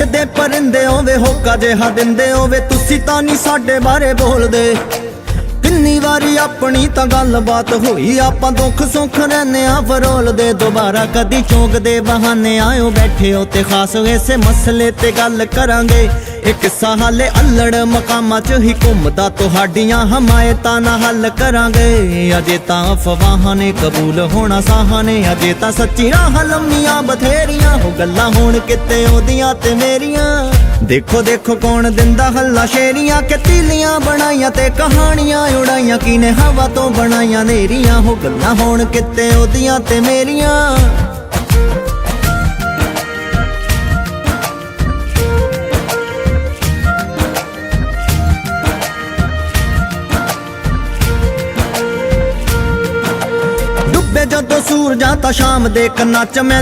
ਉੱਡਦੇ ਪਰਿੰਦੇ ਹੋਵੇ ਹੋਕਾ ਜਿਹਾ ਦਿੰਦੇ ਹੋਵੇ ਤੁਸੀਂ ਤਾਂ ਨਹੀਂ ਸਾਡੇ ਬਾਰੇ ਬੋਲਦੇ। ਕਿੰਨੀ ਵਾਰੀ ਆਪਣੀ ਤਾਂ ਗੱਲਬਾਤ ਹੋਈ ਆਪਾਂ ਦੁੱਖ ਸੁੱਖ ਰਹਿੰਦੇ ਆ ਫਰੋਲਦੇ। ਦੁਬਾਰਾ ਕਦੀ ਚੌਂਕ ਦੇ ਬਹਾਨੇ ਆਇਓ ਬੈਠੇ ਹੋ ਤੇ ਖਾਸ ਇਸੇ ਮਸਲੇ ਤੇ ਗੱਲ ਕਰਾਂਗੇ। ਇਹ ਕਿੱਸਾ ਹਾਲੇ ਅਲੜ ਮਕਾਮਾਂ 'ਚ ਹੀ ਘੁੰਮਦਾ ਤੁਹਾਡੀਆਂ ਹਮਾਇਤਾਂ ਨਾਲ ਹੱਲ ਕਰਾਂਗੇ। ਅਜੇ ਤਾਂ ਅਫਵਾਹਾਂ ਨੇ ਕਬੂਲ ਹੋਣਾ ਸਾਹਾਂ ਨੇ, ਅਜੇ ਤਾਂ ਸੱਚੀ ਰਾਹ ਲੰਮੀਆਂ ਬਥੇਰੀਆਂ ਹੋ ਗੱਲਾਂ ਹੋਣ ਕਿਤੇ ਉਹਦੀਆਂ ਤੇ ਮੇਰੀਆਂ। ਦੇਖੋ ਦੇਖੋ ਕੌਣ ਦਿੰਦਾ ਹੱਲਾ ਸ਼ੇਰੀਆਂ ਕਿ ਤੀਲੀਆਂ ਬਣਾਈਆਂ ਤੇ ਕਹਾਣੀਆਂ ਉਡਾਈਆਂ ਕਿਨੇ ਹਵਾ ਤੋਂ ਬਣਾਈਆਂ ਨੇਰੀਆਂ ਹੋ ਗੱਲਾਂ ਹੋਣ ਕਿਤੇ ਉਹਦੀਆਂ ਤੇ ਮੇਰੀਆਂ। ਡੁੱਬੇ ਜਦੋਂ ਸੂਰਜਾਂ ਤਾਂ ਸ਼ਾਮ ਦੇ ਕੰਨਾਂ 'ਚ ਮੈਂ